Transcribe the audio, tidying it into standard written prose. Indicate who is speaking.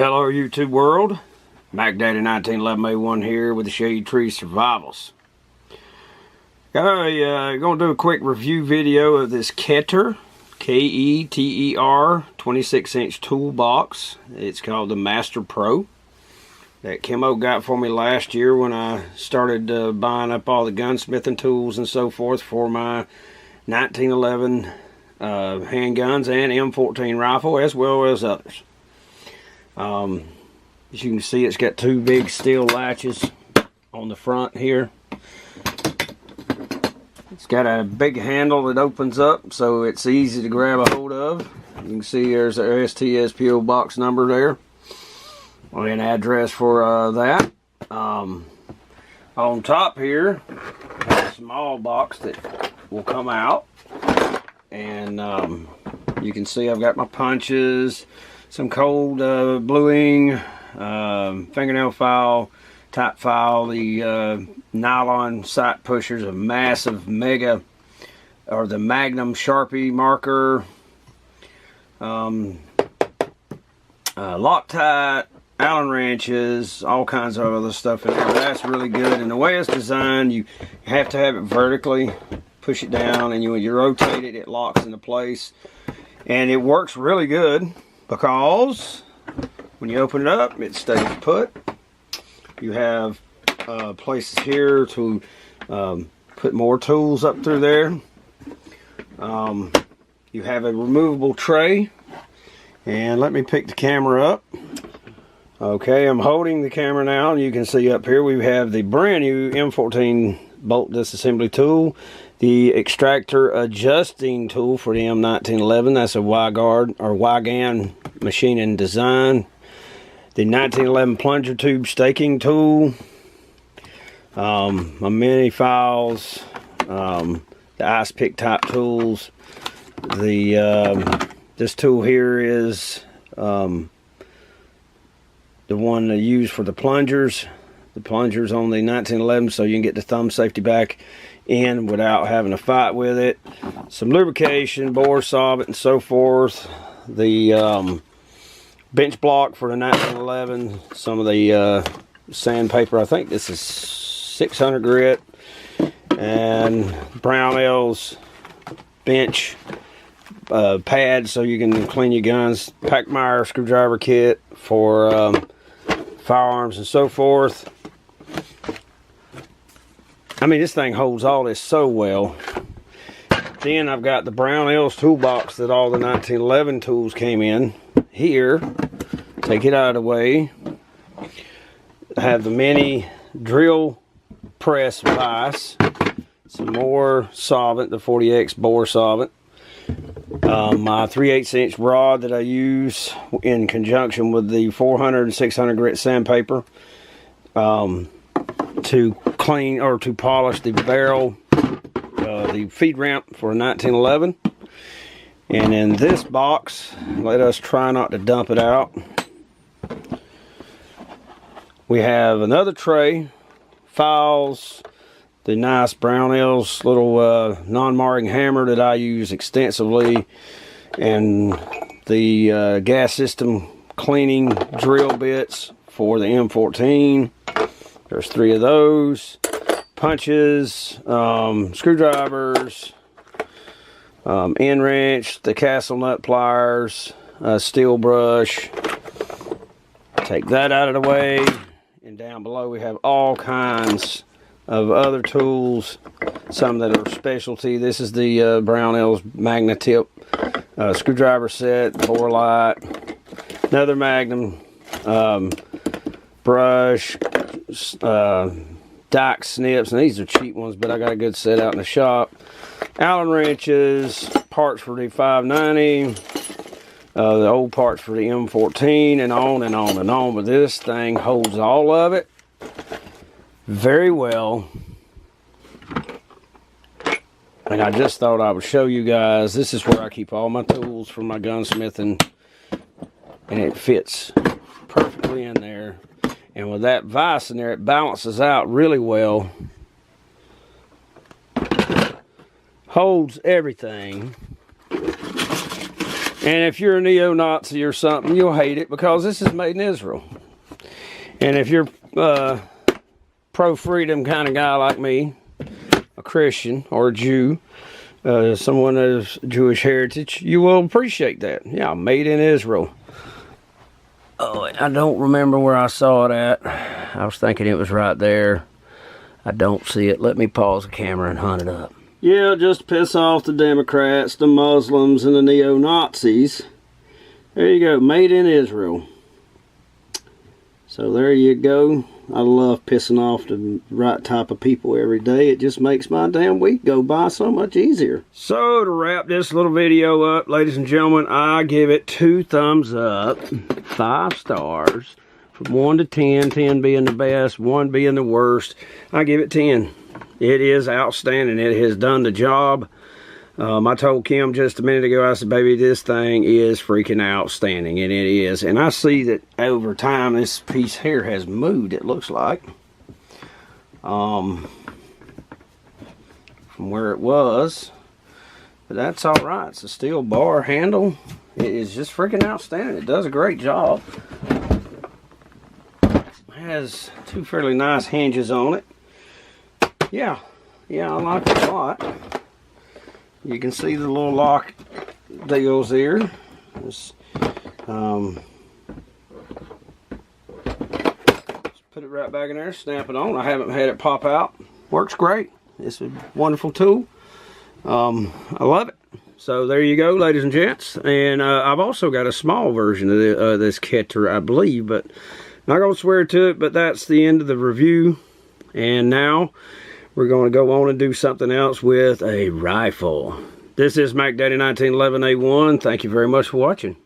Speaker 1: Hello YouTube world, Mac Daddy 1911A1 here with the Shade Tree Survivalist. Gonna do a quick review video of this Keter, K-E-T-E-R 26-inch toolbox. It's called the Master Pro that Kimo got for me last year when I started buying up all the gunsmithing tools and so forth for my 1911 handguns and M14 rifle, as well as others. As you can see, it's got two big steel latches on the front here. It's got a big handle that opens up, so it's easy to grab a hold of. You can see there's a STS PO box number there, and an address for that. On top here, a small box that will come out, and you can see I've got my punches, some cold bluing, fingernail file, top file, the nylon sight pushers, a massive mega, or the Magnum Sharpie marker, Loctite, Allen wrenches, all kinds of other stuff in there. That's really good. And the way it's designed, you have to have it vertically, push it down, and when you rotate it, it locks into place. And it works really good, because when you open it up, it stays put. You have places here to put more tools up through there. You have a removable tray, and let me pick the camera up. Okay, I'm holding the camera now, and you can see up here we have the brand new M14 bolt disassembly tool, the Extractor adjusting tool for the M1911. That's a Y-guard or Y-gan machining design. The 1911 plunger tube staking tool. My mini files, the ice pick type tools. The this tool here is the one they use for the plungers. The plungers on the 1911, so you can get the thumb safety back in without having to fight with it. Some lubrication, bore solvent, and so forth. The bench block for the 1911. Some of the sandpaper. I think this is 600 grit. And Brownell's bench pad, so you can clean your guns. Packmeyer screwdriver kit for firearms and so forth. I mean, this thing holds all this so well. Then I've got the Brownell's toolbox that all the 1911 tools came in. Here, take it out of the way. I have the mini drill press vise. Some more solvent, the 40X bore solvent. My 3/8 inch rod that I use in conjunction with the 400 and 600 grit sandpaper to clean or to polish the barrel, the feed ramp for a 1911. And in this box, let us try not to dump it out, we have another tray, files, the nice Brownell's little non-marring hammer that I use extensively, and the gas system cleaning drill bits for the M14. There's 3 of those. Punches, screwdrivers, end wrench, the castle nut pliers, steel brush. Take that out of the way, and down below we have all kinds of other tools, some that are specialty. This is the Brownell's Magnatip screwdriver set, bore light, another Magnum brush, Dyke snips, and these are cheap ones, but I got a good set out in the shop. Allen wrenches, parts for the 590, the old parts for the M14, and on and on and on. But this thing holds all of it very well. And I just thought I would show you guys. This is where I keep all my tools for my gunsmithing, and it fits perfectly in there. And with that vise in there, it balances out really well. Holds everything. And if you're a neo-Nazi or something, you'll hate it because this is made in Israel. And if you're pro-freedom kind of guy like me, a Christian or a Jew, someone of Jewish heritage, you will appreciate that. Yeah, made in Israel. Oh, I don't remember where I saw it at. I was thinking it was right there. I don't see it. Let me pause the camera and hunt it up. Yeah, just to piss off the Democrats, the Muslims, and the neo-Nazis. There you go, made in Israel. So there you go. I love pissing off the right type of people every day. It just makes my damn week go by so much easier. So to wrap this little video up, ladies and gentlemen, I give it 2 thumbs up, 5 stars. From 1 to 10, 10 being the best, 1 being the worst. I give it 10. It is outstanding. It has done the job. I told Kim just a minute ago, I said, baby, this thing is freaking outstanding, and it is. And I see that over time, this piece here has moved, it looks like. From where it was. But that's all right. It's a steel bar handle. It is just freaking outstanding. It does a great job. It has 2 fairly nice hinges on it. Yeah, I like it a lot. You can see the little lock deals here. Just put it right back in there, snap it on. I haven't had it pop out. Works great. It's a wonderful tool. I love it. So there you go, ladies and gents. And I've also got a small version of this Keter, I believe, but not going to swear to it, but that's the end of the review. And now we're going to go on and do something else with a rifle. This is Mac Daddy 1911A1. Thank you very much for watching.